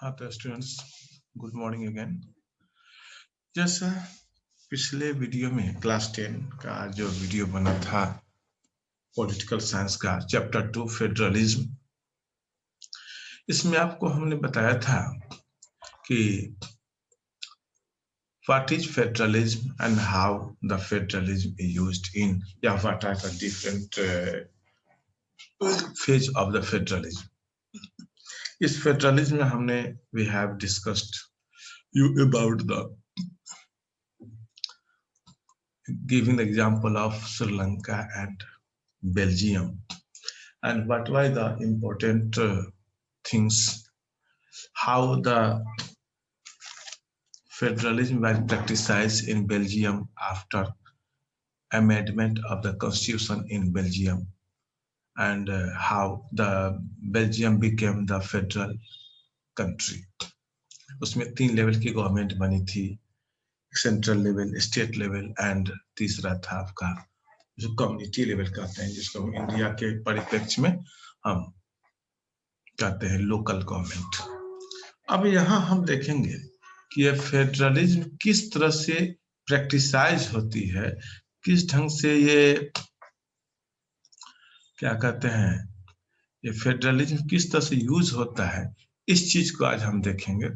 हाँ तो students good morning again. जैसा पिछले वीडियो में क्लास 10 का जो वीडियो बना था पॉलिटिकल साइंस का चैप्टर 2 फेडरलिज्म, इसमें आपको हमने बताया था कि what is federalism and how the federalism is used in what are the different phase of the federalism. इस फेडरलिज्म में हमने we have discussed you about the giving the example of Sri Lanka and Belgium, and what were the important things, how the federalism was practiced in Belgium after amendment of the constitution in Belgium, and how the Belgium became the federal country. उसमें 3 level की government बनी थी, central level, state level and तीसरा था आपका जो community level कहते हैं, जिसको हम इंडिया के परिप्रेक्ष्य में हम कहते हैं लोकल गवर्नमेंट। अब यहाँ हम देखेंगे कि ये फेडरलिज्म किस तरह से प्रैक्टिसाइज होती है, किस ढंग से ये क्या कहते हैं, ये फेडरलिज्म किस तरह से यूज होता है, इस चीज को आज हम देखेंगे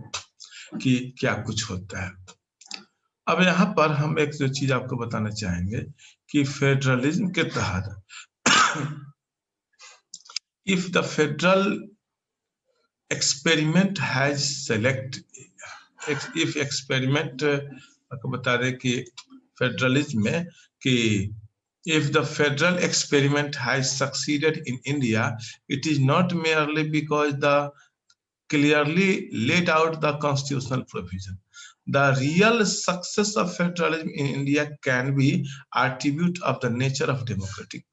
कि क्या कुछ होता है। अब यहाँ पर हम एक जो चीज आपको बताना चाहेंगे कि फेडरलिज्म के तहत if the federal experiment has select if experiment आपको बता दें कि फेडरलिज्म में कि if the federal experiment has succeeded in India, it is not merely because the clearly laid out the constitutional provision. The real success of federalism in India can be attribute of the nature of democratic.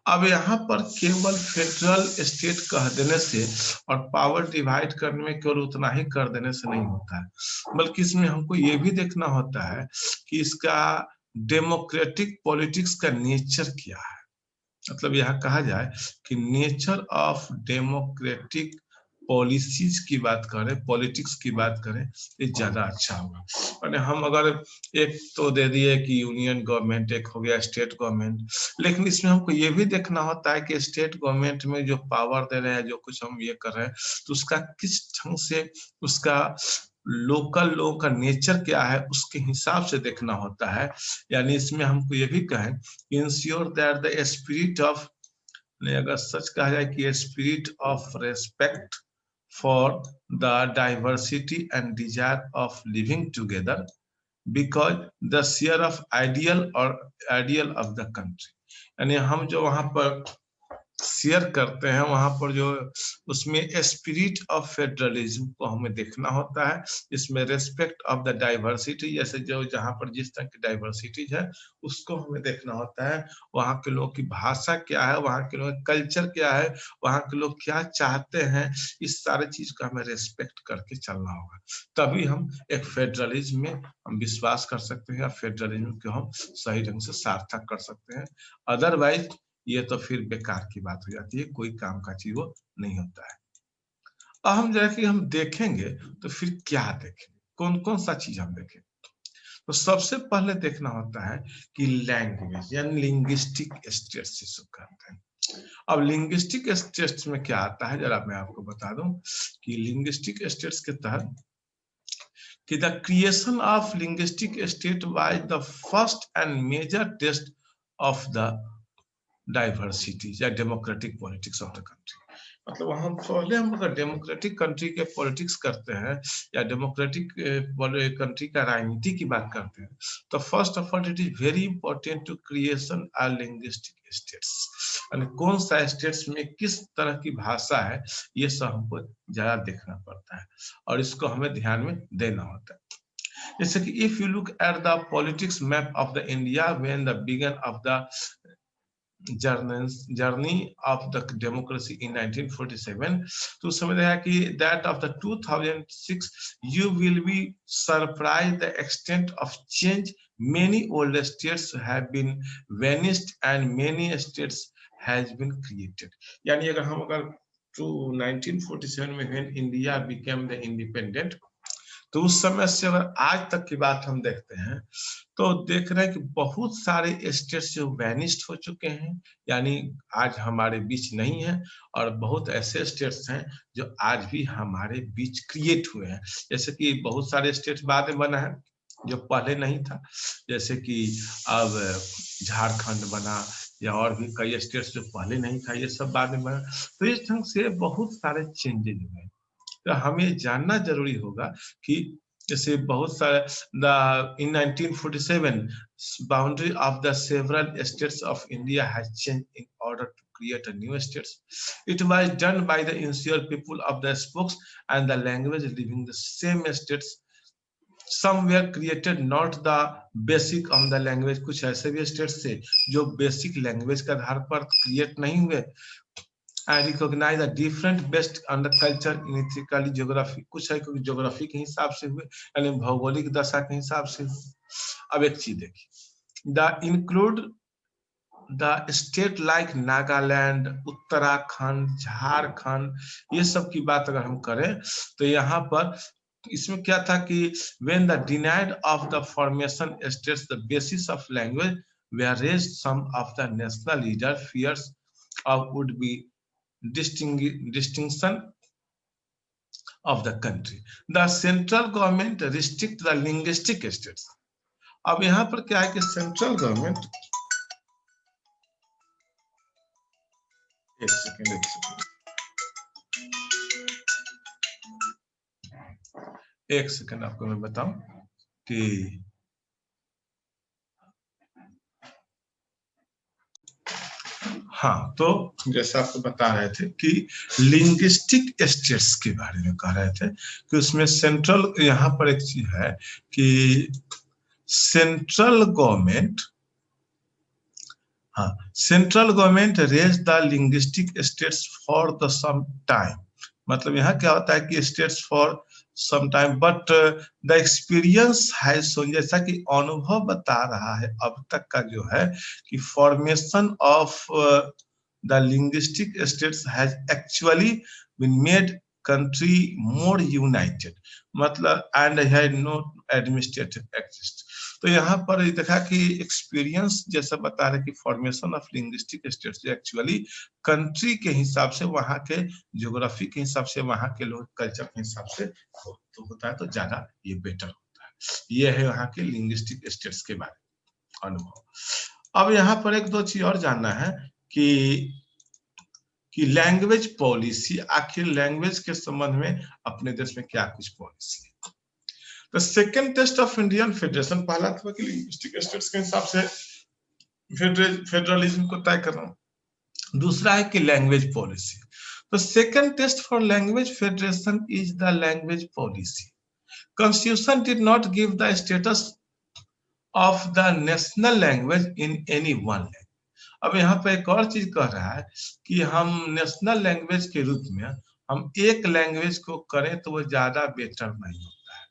अब यहाँ पर केवल federal state कह देने से और power divide करने में केवल उतना ही कर देने से नहीं होता है, बल्कि इसमें हमको ये भी देखना होता है कि इसका डेमोक्रेटिक पॉलिटिक्स का नेचर क्या है। मतलब यहाँ कहा जाए कि नेचर ऑफ डेमोक्रेटिक पॉलिसीज की बात करें, पॉलिटिक्स की बात करें, ये ज्यादा अच्छा होगा। और हम अगर एक तो दे दिए कि यूनियन गवर्नमेंट, एक हो गया स्टेट गवर्नमेंट, लेकिन इसमें हमको ये भी देखना होता है कि स्टेट गवर्नमेंट में जो पावर दे रहे हैं, जो कुछ हम ये कर रहे हैं, तो उसका किस ढंग से उसका लोकल लोगों का नेचर क्या है, उसके हिसाब से देखना होता है। यानी इसमें हमको ये भी कहें ensure that the spirit of, अगर सच कहा जाए कि spirit of respect for the diversity and desire of living together because the share of ideal of the country, यानी हम जो वहां पर शेयर करते हैं वहां पर जो उसमें स्पिरिट ऑफ फेडरलिज्म को हमें देखना होता है। इसमें रेस्पेक्ट ऑफ द डाइवर्सिटी, जैसे जो जहां पर जिस तरह की डाइवर्सिटीज है उसको हमें देखना होता है। वहां के लोगों की भाषा क्या है, वहां के लोगों का कल्चर क्या है, वहां के लोग क्या चाहते हैं, इस सारे चीज का हमें रेस्पेक्ट करके चलना होगा। तभी हम एक फेडरलिज्म में हम विश्वास कर सकते हैं, फेडरलिज्म को हम सही ढंग से सार्थक कर सकते हैं। अदरवाइज ये तो फिर बेकार की बात हो जाती है, कोई काम का चीज वो नहीं होता है। अब हम जैसे हम देखेंगे तो फिर क्या देखेंगे, कौन कौन सा चीज हम देखें, तो सबसे पहले देखना होता है कि लैंग्वेज यानी लिंग्विस्टिक स्टेट्स जिसको कहते हैं। अब लिंग्विस्टिक स्टेट्स में क्या आता है, जरा मैं आपको बता दूं कि लिंग्विस्टिक स्टेट्स के तहत कि the creation of linguistic state was the first and major test of the diversity या democratic politics of the country. मतलब हम पहले हम अगर डेमोक्रेटिक कंट्री के पॉलिटिक्स करते हैं या डेमोक्रेटिक कंट्री का राजनीति की बात करते हैं, तो first of all it is very important to creation a linguistic states, यानी कौन सा स्टेट्स में किस तरह की भाषा है, ये सब हमको ज्यादा देखना पड़ता है और इसको हमें ध्यान में देना होता है। जैसे कि if you look at the politics map of the India when the begin of the journey of the democracy in 1947, तो समझ रहा है कि that of the 2006 you will be surprised the extent of change. Many old states have been vanished and many states has been created. यानी अगर to 1947 में when India became the independent, तो उस समय से अगर आज तक की बात हम देखते हैं तो देख रहे हैं कि बहुत सारे स्टेट्स जो वैनिस्ड हो चुके हैं, यानी आज हमारे बीच नहीं है, और बहुत ऐसे स्टेट्स हैं जो आज भी हमारे बीच क्रिएट हुए हैं। जैसे कि बहुत सारे स्टेट्स बाद में बना है जो पहले नहीं था, जैसे कि अब झारखंड बना, या और भी कई स्टेट्स जो पहले नहीं था, ये सब बाद में बना। तो इस ढंग से बहुत सारे चेंजेस हुए। तो हमें जानना जरूरी होगा कि जैसे बहुत सारे in 1947 boundary of the several states of India has changed in order to create a new states. It was done by the insular people of the spokes and the language living the same states. Some were created not the basic on the language. कुछ ऐसे भी states थे जो basic language के आधार पर create नहीं हुए। and recognize the different based on the culture, ethnically, geography, कुछ है क्योंकि ज्योग्राफी के हिसाब से हुए, यानी भौगोलिक दशा के हिसाब से हुए। अब एक चीज देखिए, the include the state like Nagaland, Uttarakhand, Jharkhand, ये सब की बात अगर हम करें तो यहाँ पर इसमें क्या था कि when the denied of the formation states the basis of language were raised, some of the national leader fears of would be distinction of the country. The central government restrict the linguistic states. अब यहाँ पर क्या है कि central government, एक second आपको मैं बताऊं कि हाँ, तो जैसा आपको बता रहे थे कि लिंग्विस्टिक स्टेट्स के बारे में कह रहे थे कि उसमें सेंट्रल, यहाँ पर एक चीज है कि सेंट्रल गवर्नमेंट, हाँ, central government raise the linguistic states for the some time. मतलब यहाँ क्या होता है कि states for some time, but the experience है शोन, जैसा कि अनुभव बता रहा है अब तक का जो है कि formation of the linguistic states has actually been made country more united, मतलब and had no administrative exist। तो यहाँ पर देखा कि एक्सपीरियंस जैसा बता रहे कि फॉर्मेशन ऑफ लिंग्विस्टिक स्टेट्स जो एक्चुअली कंट्री के हिसाब से, वहाँ के ज्योग्राफी के हिसाब से, वहाँ के लोग कल्चर के हिसाब से तो होता है, तो ज्यादा ये बेटर होता है। ये है वहाँ के लिंग्विस्टिक स्टेट्स के बारे में अनुभव। अब यहाँ पर एक दो चीज और जानना है कि लैंग्वेज पॉलिसी, आखिर लैंग्वेज के संबंध में अपने देश में क्या कुछ पॉलिसी है। तो second test of Indian federation, पहला था कि लिंग्विस्टिक स्टेट्स के हिसाब से फेडरलिज्म को तय करना, दूसरा है कि लैंग्वेज पॉलिसी। तो second test for language federation is the language policy. Constitution did not give the status of the national language in any one language. अब यहाँ पे एक और चीज कह रहा है कि हम नेशनल लैंग्वेज के रूप में हम एक लैंग्वेज को करें तो वो ज्यादा बेटर नहीं होता है।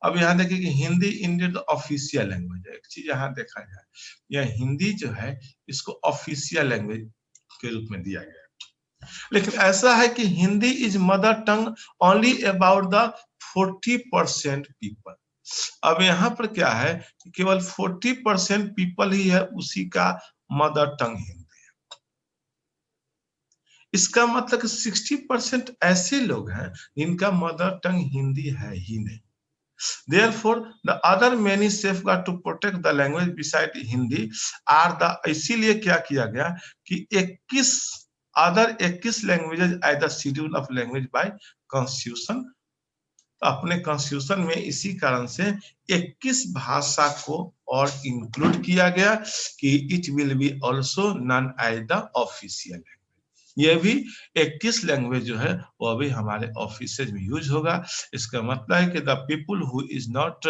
अब यहाँ देखिए कि हिंदी इंडियन ऑफिशियल लैंग्वेज है। एक चीज यहाँ देखा जाए, यह हिंदी जो है इसको ऑफिशियल लैंग्वेज के रूप में दिया गया है, लेकिन ऐसा है कि Hindi is mother tongue only about the 40% people. अब यहाँ पर क्या है कि केवल 40% पीपल ही है उसी का मदर टंग हिंदी है। इसका मतलब कि 60% ऐसे लोग हैं जिनका मदर टंग हिंदी है ही नहीं। Therefore, the other many safeguards to protect the language beside Hindi are the, इसीलिए क्या किया गया कि 21 languages as the schedule of language by constitution. अपने कॉन्स्टिट्यूशन में इसी कारण से 21 भाषा को और इंक्लूड किया गया कि it will be also known as the official language. ये भी 21 लैंग्वेज जो है वो भी हमारे ऑफिसेज में यूज होगा। इसका मतलब है कि the people who is not,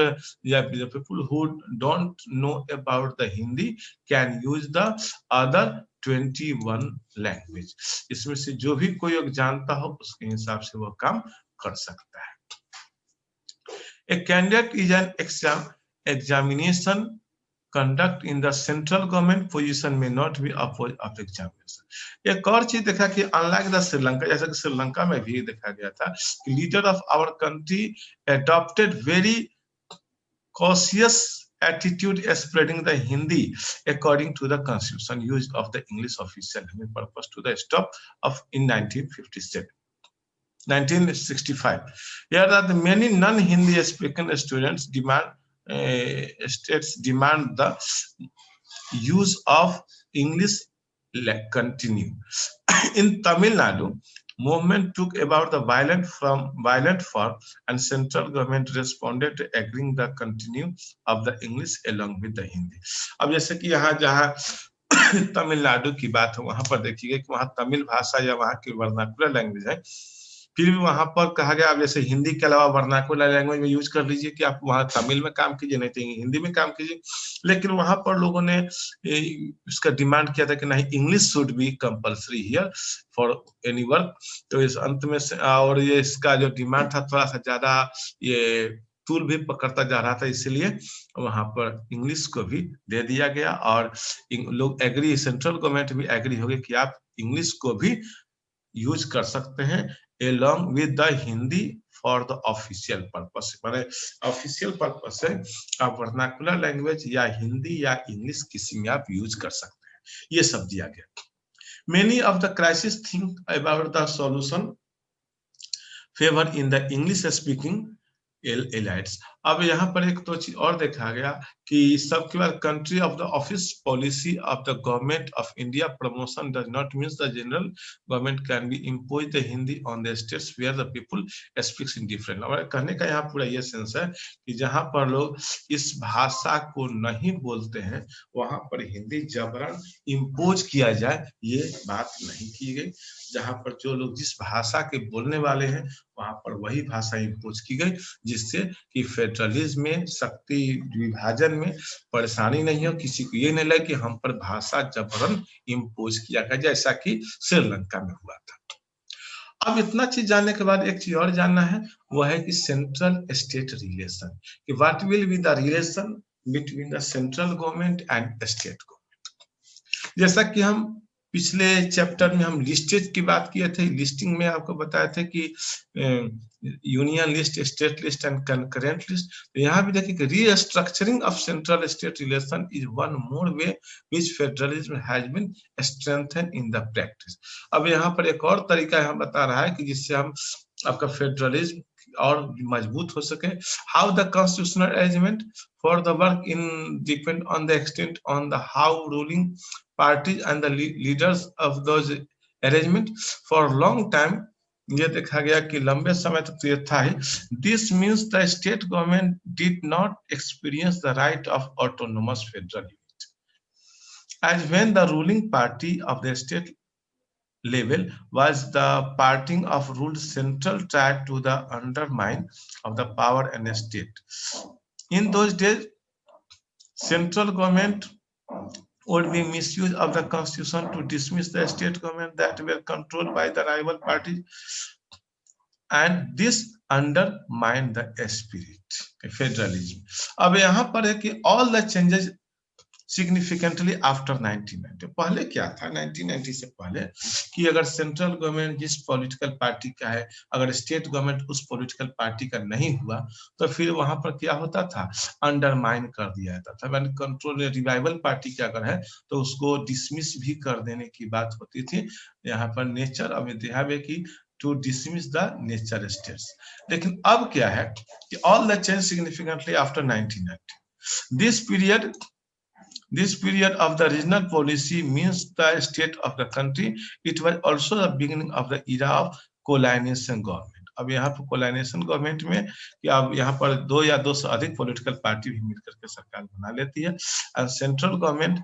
या the people who don't know about the Hindi can use the other 21 language. इसमें से जो भी कोई जानता हो उसके हिसाब से वो काम कर सकता है। A candidate is an examination conduct in the central government position may not be of examination। एक और चीज देखा कि अनलाइक द श्रीलंका, जैसे कि श्रीलंका में भी देखा गया था कि leader of our country adopted very cautious attitude spreading the Hindi according to the constitution use of the English official language purpose to the stop of in 1957 1965। Here are the many non-Hindi speaking students states demand the use of English continue। In Tamil Nadu, movement took about the violent form and central government responded to agreeing the continue of the English along with the Hindi। अब जैसे कि यहाँ जहाँ तमिलनाडु की बात है वहां पर देखिएगा कि वहाँ तमिल भाषा या वहाँ की वर्नाकुलर लैंग्वेज है, फिर भी वहां पर कहा गया आप जैसे हिंदी के अलावा वर्नाकुलर लैंग्वेज में यूज कर लीजिए कि आप वहाँ तमिल में काम कीजिए, नहीं तो हिंदी में काम कीजिए। लेकिन वहां पर लोगों ने इसका डिमांड किया था कि नहीं, English should be compulsory here for any work. तो इस अंत में और ये इसका जो डिमांड था थोड़ा सा ज्यादा ये टूल भी पकड़ता जा रहा था, इसलिए वहां पर इंग्लिश को भी दे दिया गया और लोग एग्री, सेंट्रल गवर्नमेंट भी एग्री हो गई कि आप इंग्लिश को भी यूज कर सकते हैं along with the Hindi for the official purpose. माने ऑफिशियल पर्पस से आप वर्नाकुलर लैंग्वेज या हिंदी या इंग्लिश किसी में आप यूज कर सकते हैं, ये सब दिया गया। Many of the crisis think about the solution favour in the English speaking elites. अब यहाँ पर एक तो चीज और देखा गया कि सबके बाद country of the office policy of the government of India promotion does not means the general government can be impose the Hindi on the states where the people speaks in different. और कहने का यहाँ पूरा ये सेंस है कि जहाँ पर लोग इस भाषा को नहीं बोलते हैं वहां पर हिंदी जबरन इम्पोज किया जाए, ये बात नहीं की गई। जहाँ पर जो लोग जिस भाषा के बोलने वाले हैं वहां पर वही भाषा इम्पोज की गई, जिससे कि फेडरलिज्म में शक्ति विभाजन में परेशानी नहीं हो, किसी को ये नहीं लगे कि हम पर भाषा जबरन इम्पोज किया गया जैसा कि श्रीलंका में हुआ था। अब इतना चीज जानने के बाद एक चीज और जानना है, वह है कि सेंट्रल स्टेट रिलेशन, कि what will be the relation between the central government and state government. जैसा कि हम पिछले चैप्टर में हम लिस्टेज की बात किए थे, लिस्टिंग में आपको बताया था कि union list, state list and concurrent list. तो यहाँ भी देखिए कि restructuring of central state relation is one more way which federalism has been strengthened in the practice. अब यहाँ पर एक और तरीका यहाँ बता रहा है कि जिससे हम आपका फेडरलिज्म और मजबूत हो सके। How the constitutional arrangement for the work in depend on the extent on the how ruling parties and the leaders of those arrangement for long time। ये देखा गया कि लंबे समय तक तो ये था ही। This means the state government did not experience the right of autonomous federal unit, as when the ruling party of the state level was the party of ruled central tried to the undermine of the power and the state। In those days, central government would be misuse of the constitution to dismiss the state government that were controlled by the rival parties, and this undermined the spirit of federalism। अब यहाँ पर है कि all the changes significantly after 1990। पहले क्या था 1990 से पहले कि अगर सेंट्रल गवर्नमेंट जिस पॉलिटिकल पार्टी का है, अगर स्टेट गवर्नमेंट उस पॉलिटिकल पार्टी का नहीं हुआ तो फिर वहां पर क्या होता था, अंडरमाइन कर दिया जाता था। मैंने कंट्रोल रिवाइवल पार्टी का अगर है तो उसको डिसमिस भी कर देने की बात होती थी। यहाँ पर नेचर अब की to dismiss the nature states. लेकिन अब क्या है कि all the change significantly after 1990। This period of the regional policy means the state of the country. It was also the beginning of the era of colonization government। अब यहाँ पर कोलाइनेशन government में कि अब यहाँ पर 2 या 2 से अधिक पॉलिटिकल पार्टी भी मिलकर के सरकार बना लेती है। And central government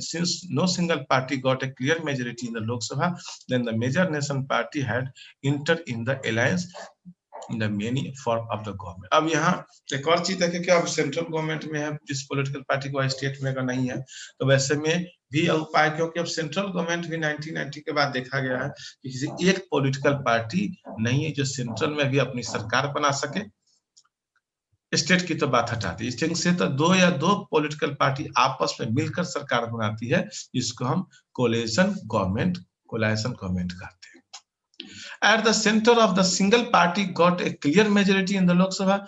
since no single party got a clear majority in the Lok Sabha, then the major nation party had entered in the alliance in the many form of the government। अब यहाँ एक और चीज है कि अब central government में है जिस पॉलिटिकल पार्टी को स्टेट में का नहीं है, तो वैसे में भी उपाय, क्योंकि अब सेंट्रल गवर्नमेंट भी 1990 के बाद देखा गया है कि किसी एक पॉलिटिकल पार्टी नहीं है जो सेंट्रल में भी अपनी सरकार बना सके। स्टेट की तो बात हटा दी, स्टेट से तो दो या दो पॉलिटिकल पार्टी आपस में मिलकर सरकार बनाती है, इसको हम कोलिशन गवर्नमेंट कहते हैं। At the centre of the single party got a clear majority in the Lok Sabha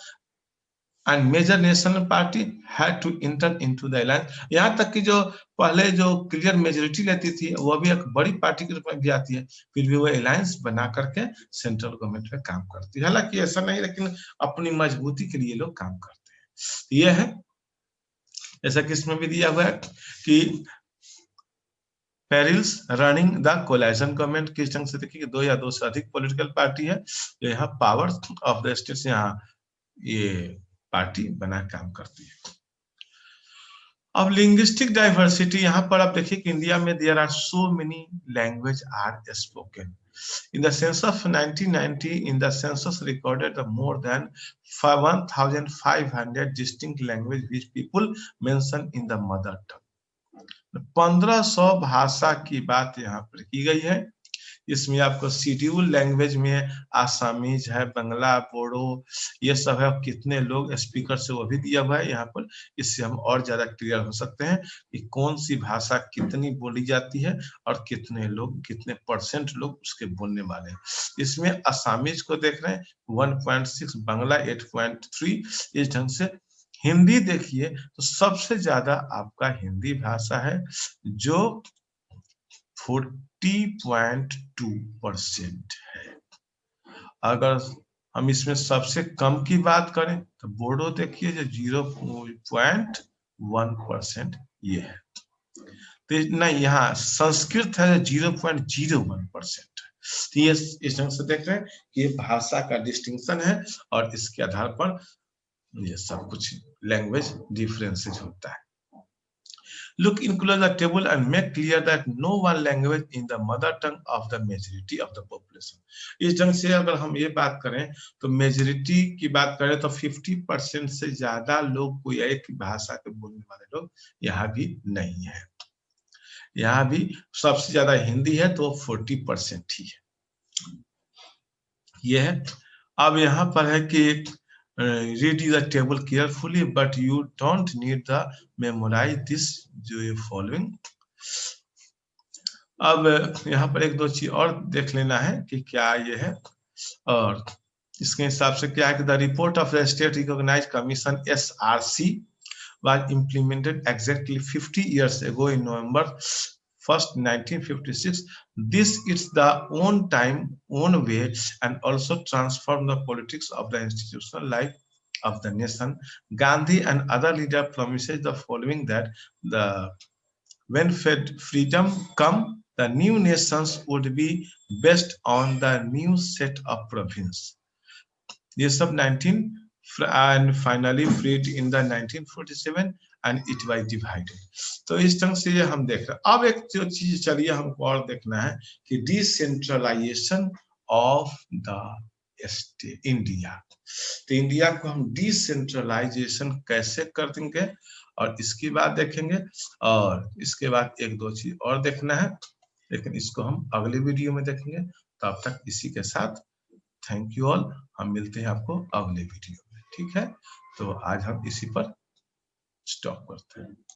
and major national party had to enter into the alliance. यहाँ तक कि जो पहले जो क्लियर मेजोरिटी लेती थी वो भी एक बड़ी पार्टी के रूप में भी आती है, फिर भी वो अलायंस बना करके सेंट्रल गवर्नमेंट में काम करती है। हालांकि ऐसा नहीं, लेकिन अपनी मजबूती के लिए लोग काम करते हैं। ये है, ऐसा किसमें भी दिया हुआ है कि perils running the coalition government, किस ढंग से देखिए दो या दो से अधिक पॉलिटिकल पार्टी है, यहाँ पावर्स ऑफ द स्टेट्स, यहाँ ये पार्टी बना काम करती है। अब लिंग्विस्टिक डाइवर्सिटी, यहाँ पर आप देखिए कि इंडिया में there are so many language are spoken. In the census of 1990, in the census recorded more than 1,500 distinct language which people mention in the mother tongue। 1500 भाषा की बात यहाँ पर की गई है। इसमें आपको शेड्यूल लैंग्वेज में आसामीज है, बंगला, बोडो, ये सब है। कितने लोग स्पीकर से वो भी दिया हुआ है यहाँ पर, इससे हम और ज्यादा क्लियर हो सकते हैं कि कौन सी भाषा कितनी बोली जाती है और कितने लोग, कितने परसेंट लोग उसके बोलने वाले हैं। इसमें आसामीज को देख रहे हैं 1.6, बंगला 8.3, इस ढंग से। हिंदी देखिए तो सबसे ज्यादा आपका हिंदी भाषा है जो 40.2% है। अगर हम इसमें सबसे कम की बात करें तो बोडो देखिए जो 0.1% ये है। तो नहीं, यहाँ संस्कृत है 0.01%। तो ये इस ढंग से देख रहे हैं कि ये भाषा का डिस्टिंक्शन है और इसके आधार पर ये सब कुछ लैंग्वेज डिफरेंसेस होता है। Look include the table and make clear that no one language in the mother tongue of the majority of the population। इस ढंग से अगर हम ये बात करें तो मेजोरिटी की बात करें तो 50% से ज्यादा लोग कोई एक भाषा के बोलने वाले लोग यहाँ भी नहीं है। यहाँ भी सबसे ज्यादा हिंदी है तो 40% ही है। ये है। अब यहाँ पर है कि read the table carefully but you don't need the memorize this जो following। अब यहाँ पर एक दो चीज और देख लेना है कि क्या ये है, और इसके हिसाब से क्या है कि the report of the state recognised commission SRC was implemented exactly 50 years ago in November 1st, 1956. This is the own time, own way, and also transform the politics of the institutional life of the nation. Gandhi and other leaders promises the following that when freedom come, the new nations would be based on the new set of province. ये सब 19 and finally freed in the 1947 and it was divided। तो इस ढंग से ये हम देख रहे हैं। अब एक जो चीज चलिए हमको और देखना है कि decentralisation of the state India. तो इंडिया को हम डिसेंट्रलाइजेशन कैसे कर देंगे और इसकी बात देखेंगे, और इसके बाद एक दो चीज और देखना है, लेकिन इसको हम अगले वीडियो में देखेंगे। तब तक इसी के साथ थैंक यू ऑल, हम मिलते हैं आपको अगले वीडियो में, ठीक है। तो आज हम इसी पर स्टॉप करते हैं।